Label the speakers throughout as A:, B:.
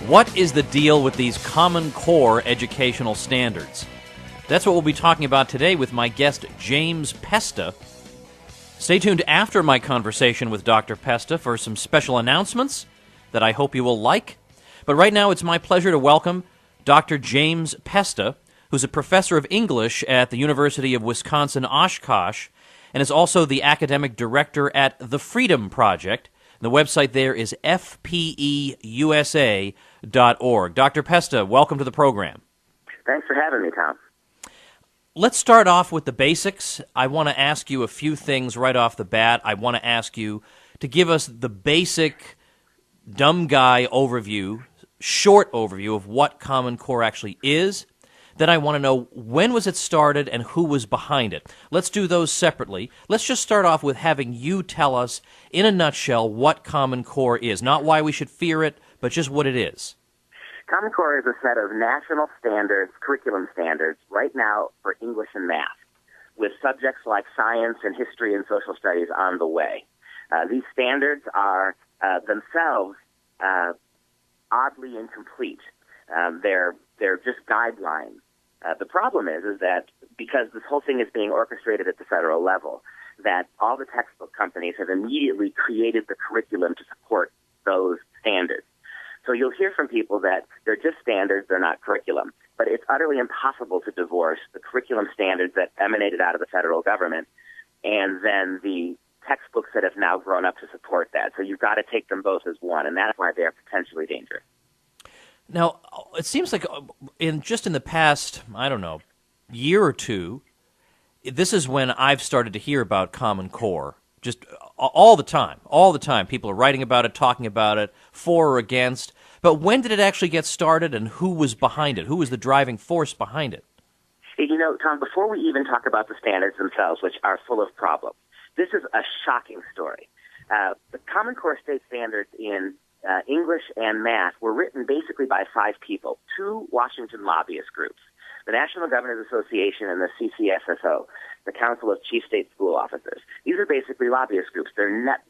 A: What is the deal with these Common Core educational standards? That's what we'll be talking about today with my guest, James Pesta. Stay tuned after my conversation with Dr. Pesta for some special announcements that I hope you will like. But right now, it's my pleasure to welcome Dr. James Pesta, who's a professor of English at the University of Wisconsin-Oshkosh and is also the academic director at the Freedom Project. The website there is fpeusa.org. Dr. Pesta, welcome to the program.
B: Thanks for having me, Tom.
A: Let's start off with the basics. I want to ask you a few things right off the bat. I want to ask you to give us the basic dumb guy overview, short overview of what Common Core actually is. Then I want to know, when was it started and who was behind it? Let's do those separately. Let's just start off with having you tell us, in a nutshell, what Common Core is. Not why we should fear it, but just what it is.
B: Common Core is a set of national standards, curriculum standards, right now for English and math, with subjects like science and history and social studies on the way. These standards are themselves oddly incomplete. They're just guidelines. The problem is that because this whole thing is being orchestrated at the federal level, that all the textbook companies have immediately created the curriculum to support those standards. So you'll hear from people that they're just standards, they're not curriculum. But it's utterly impossible to divorce the curriculum standards that emanated out of the federal government and then the textbooks that have now grown up to support that. So you've got to take them both as one, and that's why they're potentially dangerous.
A: Now, it seems like in the past, I don't know, year or two, this is when I've started to hear about Common Core. Just all the time. People are writing about it, talking about it, for or against. But when did it actually get started, and who was behind it? Who was the driving force behind it?
B: You know, Tom, before we even talk about the standards themselves, which are full of problems, this is a shocking story. The Common Core state standards in English and math were written basically by 5 people, 2 Washington lobbyist groups, the National Governors Association and the CCSSO, the Council of Chief State School Officers. These are basically lobbyist groups.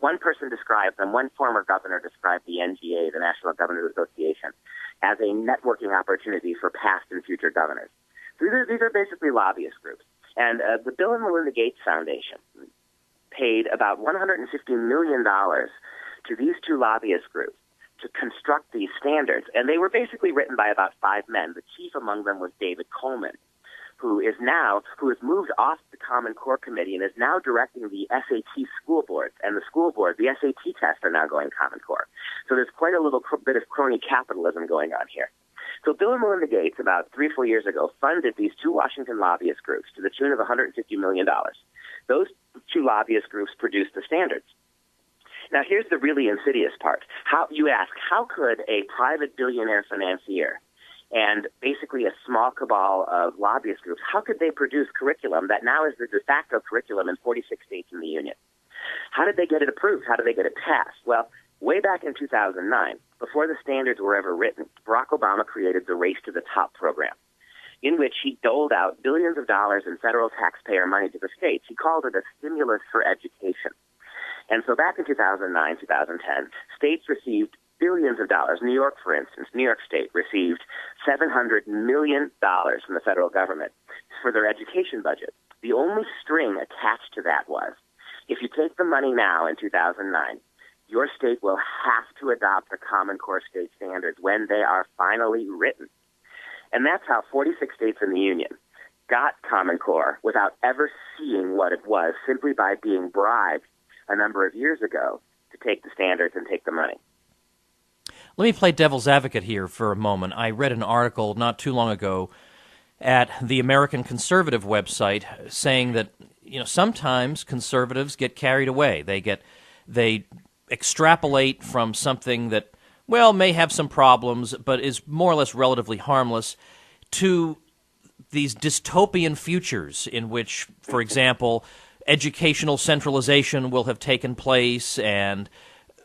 B: One person described them, one former governor described the NGA, the National Governors Association, as a networking opportunity for past and future governors. So these are basically lobbyist groups. And the Bill and Melinda Gates Foundation paid about $150 million to these 2 lobbyist groups to construct these standards. And they were basically written by about 5 men. The chief among them was David Coleman, who has moved off the Common Core Committee and is now directing the SAT school boards. And the school board, the SAT tests are now going Common Core. So there's quite a little bit of crony capitalism going on here. So Bill and Melinda Gates, about 3 or 4 years ago, funded these 2 Washington lobbyist groups to the tune of $150 million. Those 2 lobbyist groups produced the standards. Now, here's the really insidious part. How could a private billionaire financier and basically a small cabal of lobbyist groups, how could they produce curriculum that now is the de facto curriculum in 46 states in the union? How did they get it approved? How did they get it passed? Well, way back in 2009, before the standards were ever written, Barack Obama created the Race to the Top program, in which he doled out billions of dollars in federal taxpayer money to the states. He called it a stimulus for education. And so back in 2009, 2010, states received billions of dollars. New York, for instance, New York State received $700 million from the federal government for their education budget. The only string attached to that was, if you take the money now in 2009, your state will have to adopt the Common Core state standards when they are finally written. And that's how 46 states in the union got Common Core without ever seeing what it was, simply by being bribed a number of years ago to take the standards and take the money.
A: Let me play devil's advocate here for a moment. I read an article not too long ago at the American Conservative website saying that, sometimes conservatives get carried away. They extrapolate from something that, may have some problems, but is more or less relatively harmless, to these dystopian futures in which, for example, educational centralization will have taken place and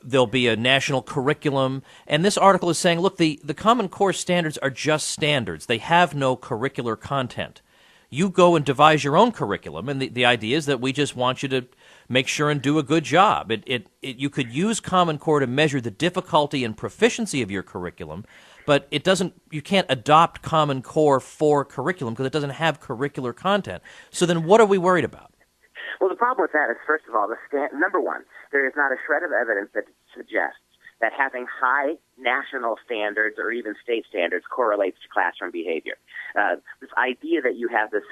A: there'll be a national curriculum. And this article is saying, look, the Common Core standards are just standards. They have no curricular content. You go and devise your own curriculum, and the idea is that we just want you to make sure and do a good job. You could use Common Core to measure the difficulty and proficiency of your curriculum, but it doesn't. You can't adopt Common Core for curriculum because it doesn't have curricular content. So then what are we worried about?
B: Well, the problem with that is, first of all, number one, there is not a shred of evidence that suggests that having high national standards or even state standards correlates to classroom behavior. This idea that you have this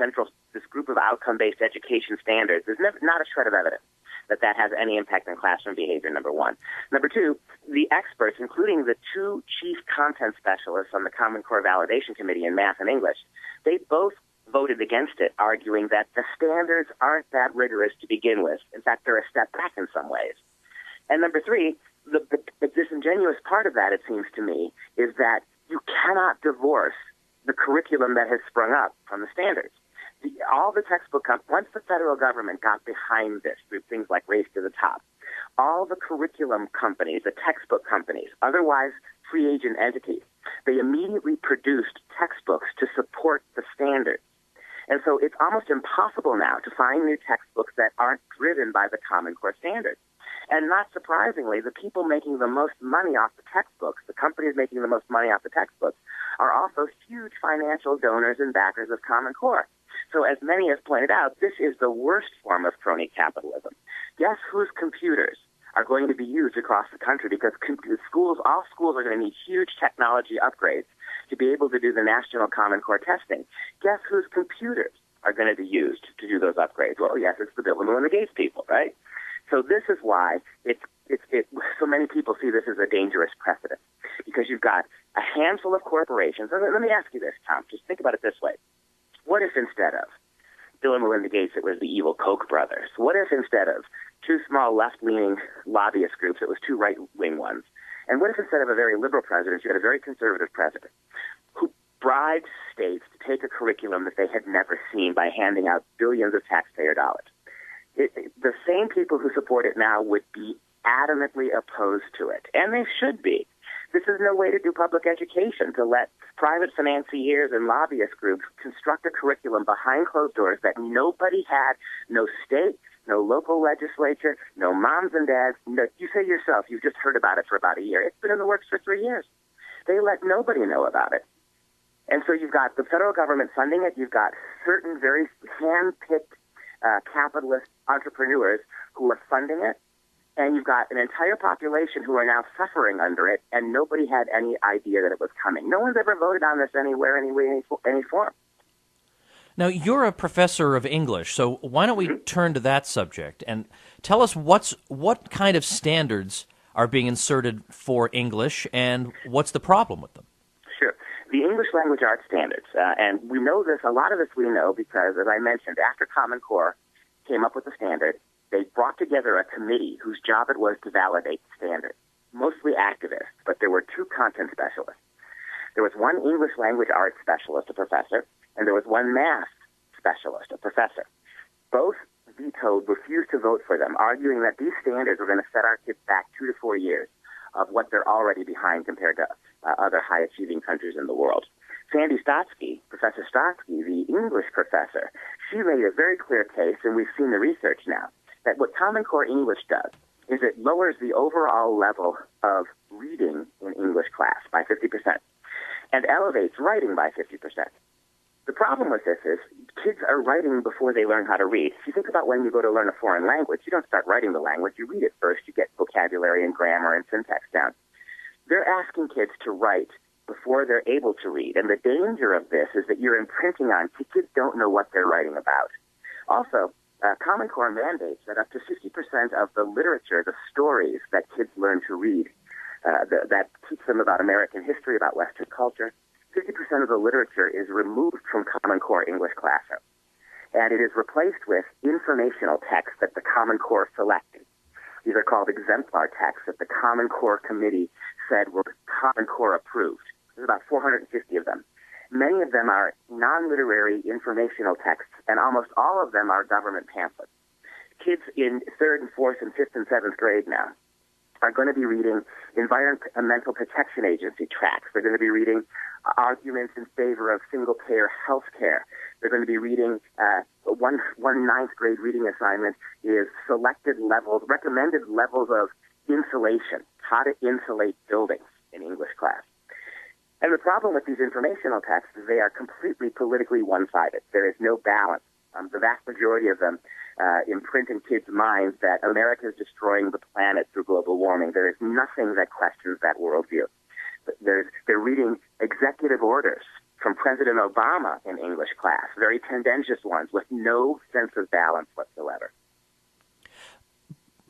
B: group of outcome-based education standards, there's not a shred of evidence that has any impact on classroom behavior, number one. Number two, the experts, including the two chief content specialists on the Common Core Validation Committee in Math and English, they both voted against it, arguing that the standards aren't that rigorous to begin with. In fact, they're a step back in some ways. And number three, the disingenuous part of that, it seems to me, is that you cannot divorce the curriculum that has sprung up from the standards. All the textbook once the federal government got behind this through things like Race to the Top, all the curriculum companies, the textbook companies, otherwise free agent entities, they immediately produced textbooks to support the standards. And so it's almost impossible now to find new textbooks that aren't driven by the Common Core standards. And not surprisingly, the people making the most money off the textbooks, the companies making the most money off the textbooks, are also huge financial donors and backers of Common Core. So as many have pointed out, this is the worst form of crony capitalism. Guess whose computers are going to be used across the country? Because all schools are going to need huge technology upgrades to be able to do the National Common Core testing. Guess whose computers are going to be used to do those upgrades? Well, yes, it's the Bill and Melinda Gates people, right? So this is why so many people see this as a dangerous precedent, because you've got a handful of corporations. And let me ask you this, Tom. Just think about it this way. What if instead of Bill and Melinda Gates, it was the evil Koch brothers? What if instead of two small left-leaning lobbyist groups, it was two right-wing ones? And what if instead of a very liberal president, you had a very conservative president who bribed states to take a curriculum that they had never seen by handing out billions of taxpayer dollars? The same people who support it now would be adamantly opposed to it, and they should be. This is no way to do public education, to let private financiers and lobbyist groups construct a curriculum behind closed doors that nobody had, no state, no local legislature, no moms and dads. No, you say yourself, you've just heard about it for about a year. It's been in the works for 3 years. They let nobody know about it. And so you've got the federal government funding it. You've got certain very hand-picked capitalist entrepreneurs who are funding it, and you've got an entire population who are now suffering under it, and nobody had any idea that it was coming. No one's ever voted on this anywhere, any form.
A: Now, you're a professor of English, so why don't we turn to that subject and tell us what kind of standards are being inserted for English, and what's the problem with them?
B: Sure. The English language arts standards, and we know this, a lot of this we know because, as I mentioned, after Common Core came up with the standard, they brought together a committee whose job it was to validate the standard, mostly activists, but there were two content specialists. There was one English language arts specialist, a professor, and there was one math specialist, a professor. Both refused to vote for them, arguing that these standards were going to set our kids back 2 to 4 years of what they're already behind compared to other high-achieving countries in the world. Sandy Stotsky, Professor Stotsky, the English professor, she made a very clear case, and we've seen the research now, that what Common Core English does is it lowers the overall level of reading in English class by 50% and elevates writing by 50%. The problem with this is kids are writing before they learn how to read. If you think about when you go to learn a foreign language, you don't start writing the language. You read it first. You get vocabulary and grammar and syntax down. They're asking kids to write before they're able to read. And the danger of this is that you're imprinting on kids don't know what they're writing about. Also, Common Core mandates that up to 50% of the literature, the stories that kids learn to read, that teach them about American history, about Western culture, 50% of the literature is removed from Common Core English classroom. And it is replaced with informational texts that the Common Core selected. These are called exemplar texts that the Common Core Committee said were Common Core approved. There's about 450 of them. Many of them are non-literary informational texts, and almost all of them are government pamphlets. Kids in 3rd and 4th and 5th and 7th grade now are going to be reading Environmental Protection Agency tracts. They're going to be reading arguments in favor of single-payer health care. They're going to be reading one ninth grade reading assignment is recommended levels of insulation, how to insulate buildings in English class. And the problem with these informational texts is they are completely politically one-sided. There is no balance. The vast majority of them imprint in kids' minds that America is destroying the planet through global warming. There is nothing that questions that worldview. They're reading executive orders from President Obama in English class, very tendentious ones with no sense of balance whatsoever.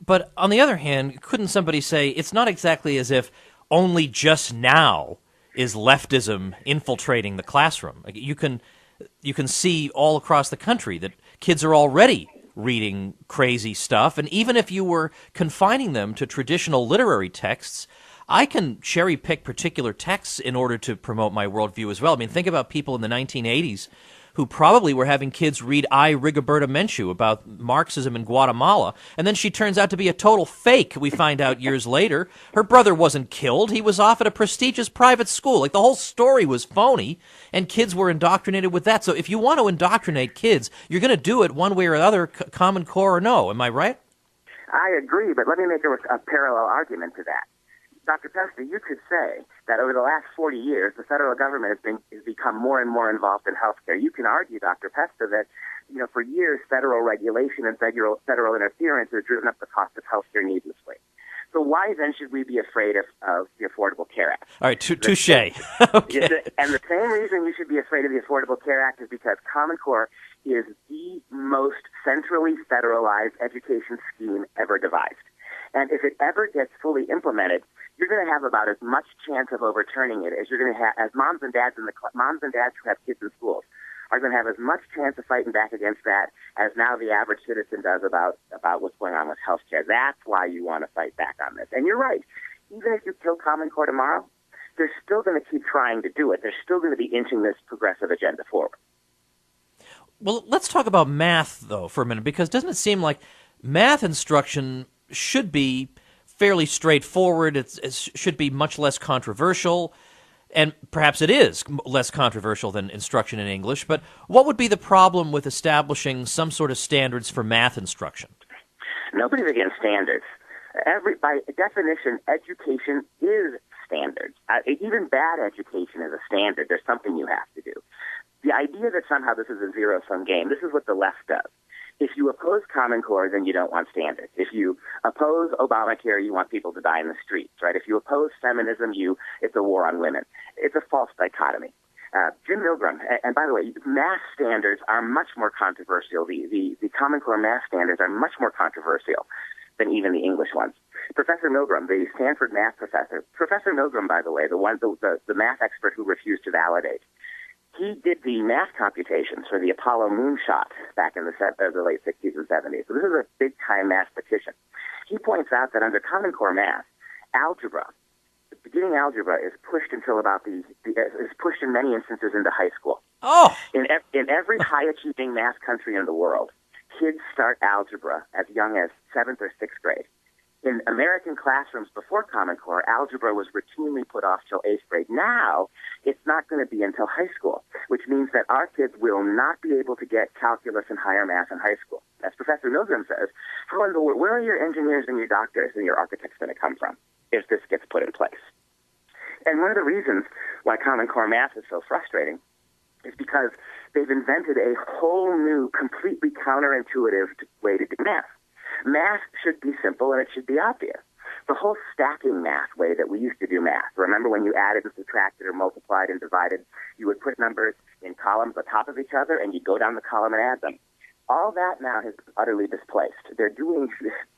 A: But on the other hand, couldn't somebody say it's not exactly as if only just now is leftism infiltrating the classroom? Like, you can see all across the country that kids are already reading crazy stuff, and even if you were confining them to traditional literary texts, I can cherry-pick particular texts in order to promote my worldview as well. I mean, think about people in the 1980s who probably were having kids read I, Rigoberta Menchú about Marxism in Guatemala, and then she turns out to be a total fake, we find out years later. Her brother wasn't killed. He was off at a prestigious private school. Like, the whole story was phony, and kids were indoctrinated with that. So if you want to indoctrinate kids, you're going to do it one way or another, Common Core or no. Am I right?
B: I agree, but let me make a parallel argument to that. Dr. Pesta, you could say that over the last 40 years, the federal government has become more and more involved in healthcare. You can argue, Dr. Pesta, that for years federal regulation and federal interference has driven up the cost of healthcare needlessly. So why then should we be afraid of the Affordable Care Act?
A: All right, touche. Okay.
B: And the same reason you should be afraid of the Affordable Care Act is because Common Core is the most centrally federalized education scheme ever devised. And if it ever gets fully implemented, you're going to have about as much chance of overturning it as you're going to have as moms and dads who have kids in schools are going to have as much chance of fighting back against that as now the average citizen does about what's going on with healthcare. That's why you want to fight back on this. And you're right. Even if you kill Common Core tomorrow, they're still going to keep trying to do it. They're still going to be inching this progressive agenda forward.
A: Well, let's talk about math, though, for a minute, because doesn't it seem like math instruction should be fairly straightforward? It should be much less controversial, and perhaps it is less controversial than instruction in English, but what would be the problem with establishing some sort of standards for math instruction?
B: Nobody's against standards. By definition, education is standards. Even bad education is a standard. There's something you have to do. The idea that somehow this is a zero-sum game, this is what the left does. If you oppose Common Core, then you don't want standards. If you oppose Obamacare, you want people to die in the streets, right? If you oppose feminism, it's a war on women. It's a false dichotomy. Jim Milgram, and by the way, math standards are much more controversial. The Common Core math standards are much more controversial than even the English ones. Professor Milgram, the Stanford math professor, Professor Milgram, by the way, the math expert who refused to validate, he did the math computations for the Apollo moonshot back in the late 60s and 70s. So this is a big-time mathematician. He points out that under Common Core math, algebra, beginning algebra is pushed until is pushed in many instances into high school.
A: Oh!
B: In every high-achieving math country in the world, kids start algebra as young as 7th or 6th grade. In American classrooms before Common Core, algebra was routinely put off till 8th grade. Now, it's not going to be until high school, which means that our kids will not be able to get calculus and higher math in high school. As Professor Milgram says, how in the world, where are your engineers and your doctors and your architects going to come from if this gets put in place? And one of the reasons why Common Core math is so frustrating is because they've invented a whole new, completely counterintuitive way to do math. Math should be simple and it should be obvious. The whole stacking math way that we used to do math, remember when you added and subtracted or multiplied and divided, you would put numbers in columns on top of each other and you'd go down the column and add them. All that now has been utterly displaced.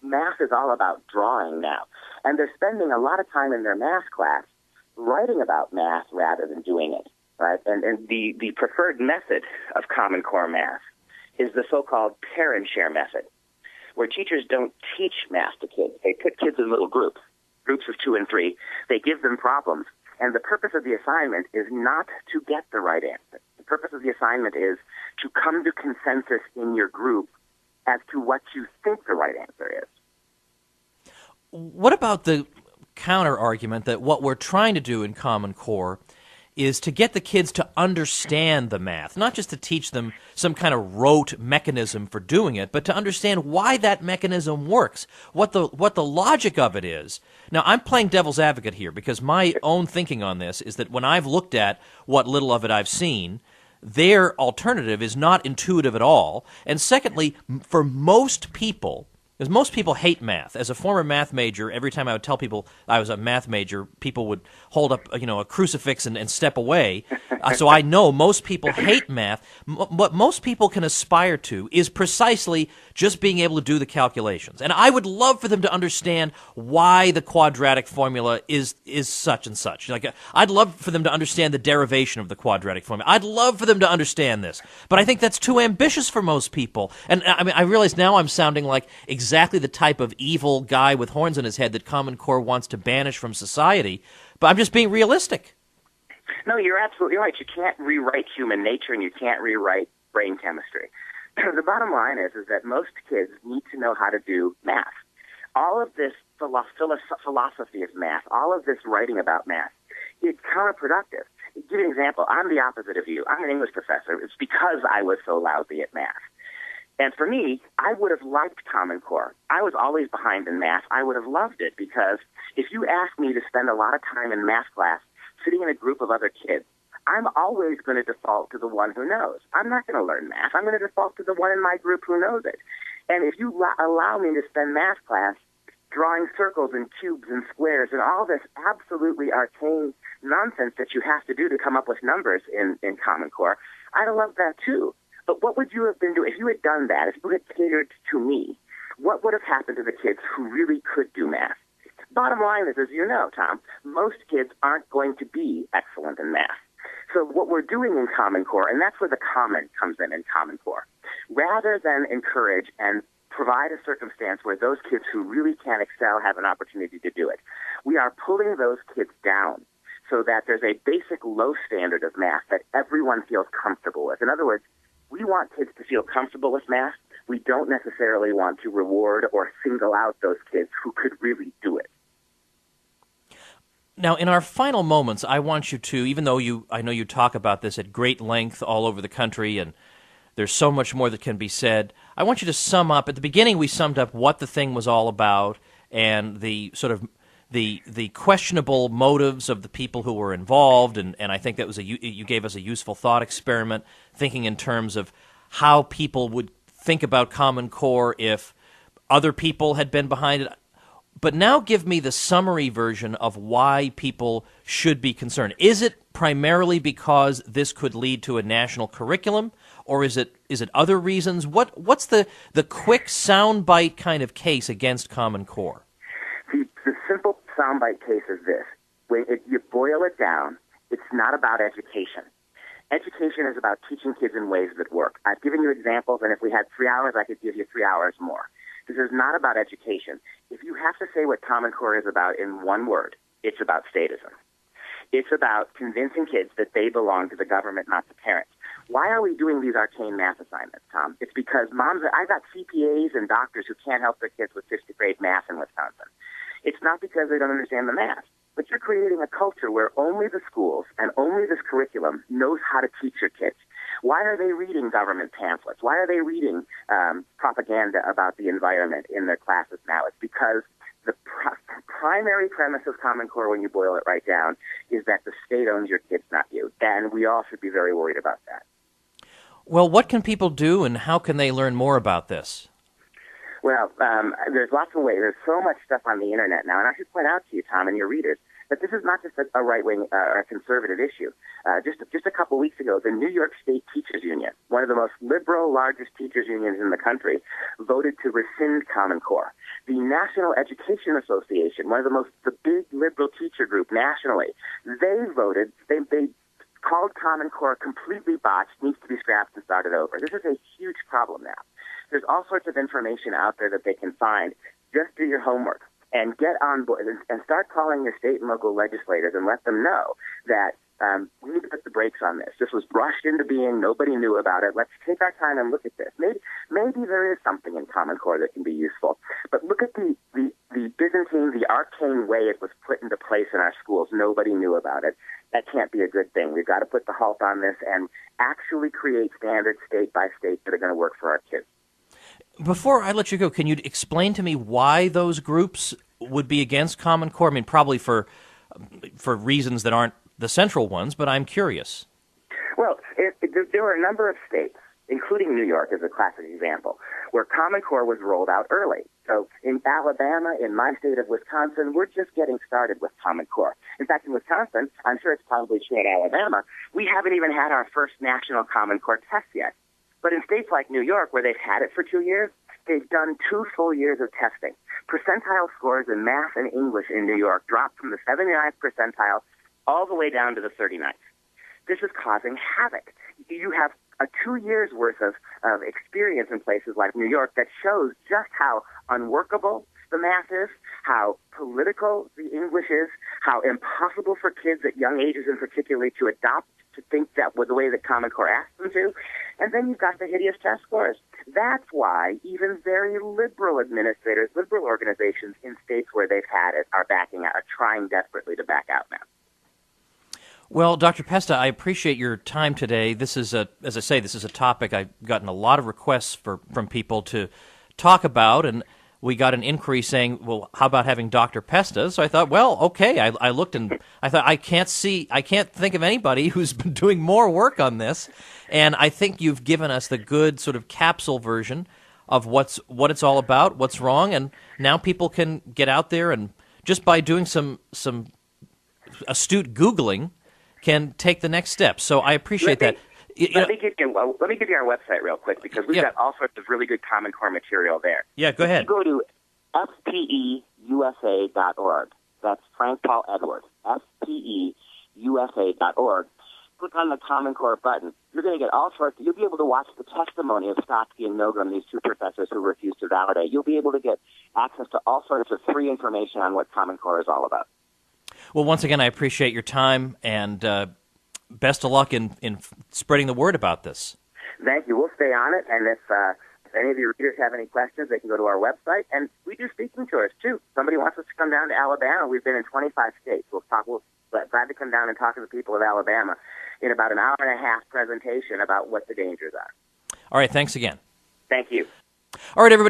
B: Math is all about drawing now. And they're spending a lot of time in their math class writing about math rather than doing it. Right? And the preferred method of Common Core math is the so-called pair and share method, where teachers don't teach math to kids. They put kids in little groups of 2 and 3. They give them problems. And the purpose of the assignment is not to get the right answer. The purpose of the assignment is to come to consensus in your group as to what you think the right answer is.
A: what about the counter argument that what we're trying to do in Common Core is to get the kids to understand the math, not just to teach them some kind of rote mechanism for doing it, but to understand why that mechanism works, what the logic of it is. Now, I'm playing devil's advocate here because my own thinking on this is that when I've looked at what little of it I've seen, their alternative is not intuitive at all. And secondly, for most people, because most people hate math. As a former math major, every time I would tell people I was a math major, people would hold up, a crucifix and step away. So I know most people hate math. What most people can aspire to is precisely just being able to do the calculations. And I would love for them to understand why the quadratic formula is such and such. Like, I'd love for them to understand the derivation of the quadratic formula. I'd love for them to understand this. But I think that's too ambitious for most people. And I mean, I realize now I'm sounding like exactly the type of evil guy with horns in his head that Common Core wants to banish from society, but I'm just being realistic.
B: No, you're absolutely right. You can't rewrite human nature and you can't rewrite brain chemistry. The bottom line is that most kids need to know how to do math. All of this philosophy of math, all of this writing about math, it's counterproductive. To give you an example, I'm the opposite of you. I'm an English professor. It's because I was so lousy at math. And for me, I would have liked Common Core. I was always behind in math. I would have loved it because if you asked me to spend a lot of time in math class sitting in a group of other kids, I'm always going to default to the one who knows. I'm not going to learn math. I'm going to default to the one in my group who knows it. And if you allow me to spend math class drawing circles and cubes and squares and all this absolutely arcane nonsense that you have to do to come up with numbers in Common Core, I'd have loved that too. But what would you have been doing if you had done that, if you had catered to me? What would have happened to the kids who really could do math? Bottom line is, as you know, Tom, most kids aren't going to be excellent in math. So what we're doing in Common Core, and that's where the common comes in Common Core, rather than encourage and provide a circumstance where those kids who really can excel have an opportunity to do it, we are pulling those kids down so that there's a basic low standard of math that everyone feels comfortable with. In other words, we want kids to feel comfortable with math. We don't necessarily want to reward or single out those kids who could really do it.
A: Now, in our final moments, I want you to, even though I know you talk about this at great length all over the country, and there's so much more that can be said, I want you to sum up. At the beginning, we summed up what the thing was all about and the sort of the questionable motives of the people who were involved, and I think that was you gave us a useful thought experiment, thinking in terms of how people would think about Common Core if other people had been behind it. But now give me the summary version of why people should be concerned. Is it primarily because this could lead to a national curriculum, or is it other reasons? What's the quick soundbite kind of case against Common Core?
B: The simple soundbite case is this. When you boil it down, it's not about education. Education is about teaching kids in ways that work. I've given you examples, and if we had 3 hours, I could give you 3 hours more. This is not about education. If you have to say what Common Core is about in one word, it's about statism. It's about convincing kids that they belong to the government, not the parents. Why are we doing these arcane math assignments, Tom? It's because I've got CPAs and doctors who can't help their kids with 5th grade math in Wisconsin. It's not because they don't understand the math, but you're creating a culture where only the schools and only this curriculum knows how to teach your kids. Why are they reading government pamphlets? Why are they reading propaganda about the environment in their classes now? It's because the primary premise of Common Core, when you boil it right down, is that the state owns your kids, not you. And we all should be very worried about that.
A: Well, what can people do, and how can they learn more about this?
B: Well, there's lots of ways. There's so much stuff on the Internet now. And I should point out to you, Tom, and your readers, that this is not just a right-wing or a conservative issue. Just a couple weeks ago, the New York State Teachers Union, one of the most liberal, largest teachers unions in the country, voted to rescind Common Core. The National Education Association, one of the big liberal teacher group nationally, they voted, they called Common Core completely botched, needs to be scrapped and started over. This is a huge problem now. There's all sorts of information out there that they can find. Just do your homework and get on board and start calling your state and local legislators and let them know that we need to put the brakes on this. This was brushed into being. Nobody knew about it. Let's take our time and look at this. Maybe there is something in Common Core that can be useful. But look at the Byzantine, the arcane way it was put into place in our schools. Nobody knew about it. That can't be a good thing. We've got to put the halt on this and actually create standards state by state that are going to work for our kids.
A: Before I let you go, can you explain to me why those groups would be against Common Core? I mean, probably for reasons that aren't the central ones, but I'm curious.
B: Well, there were a number of states, including New York as a classic example, where Common Core was rolled out early. So in Alabama, in my state of Wisconsin, we're just getting started with Common Core. In fact, in Wisconsin, I'm sure it's probably true in Alabama, we haven't even had our first national Common Core test yet. But in states like New York, where they've had it for 2 years, they've done 2 full years of testing. Percentile scores in math and English in New York dropped from the 79th percentile all the way down to the 39th. This is causing havoc. You have a 2 years worth of experience in places like New York that shows just how unworkable the math is, how political the English is, how impossible for kids at young ages in particular to adopt, to think that was the way that Common Core asked them to. And then you've got the hideous test scores. That's why even very liberal administrators, liberal organizations in states where they've had it are trying desperately to back out now.
A: Well, Dr. Pesta, I appreciate your time today. This is as I say, this is a topic I've gotten a lot of requests from people to talk about, and we got an inquiry saying, well, how about having Dr. Pesta? So I thought, well, okay. I looked and I thought, I can't think of anybody who's been doing more work on this. And I think you've given us the good sort of capsule version of what it's all about, what's wrong, and now people can get out there and just by doing some astute Googling can take the next step. So I appreciate that.
B: Let me give you our website real quick because we've got all sorts of really good Common Core material there.
A: Yeah, go ahead.
B: You go to FPEUSA.org. That's Frank Paul Edward. FPEUSA.org. Click on the Common Core button. You're going to get all sorts. You'll be able to watch the testimony of Stotsky and Milgram, these 2 professors who refused to validate. You'll be able to get access to all sorts of free information on what Common Core is all about.
A: Well, once again, I appreciate your time, and best of luck in spreading the word about this.
B: Thank you. We'll stay on it, and if any of your readers have any questions, they can go to our website, and we do speaking tours, too. Somebody wants us to come down to Alabama. We've been in 25 states. We'll glad to come down and talk to the people of Alabama in about an hour and a half presentation about what the dangers are.
A: All right, thanks again.
B: Thank you.
A: All right, everybody.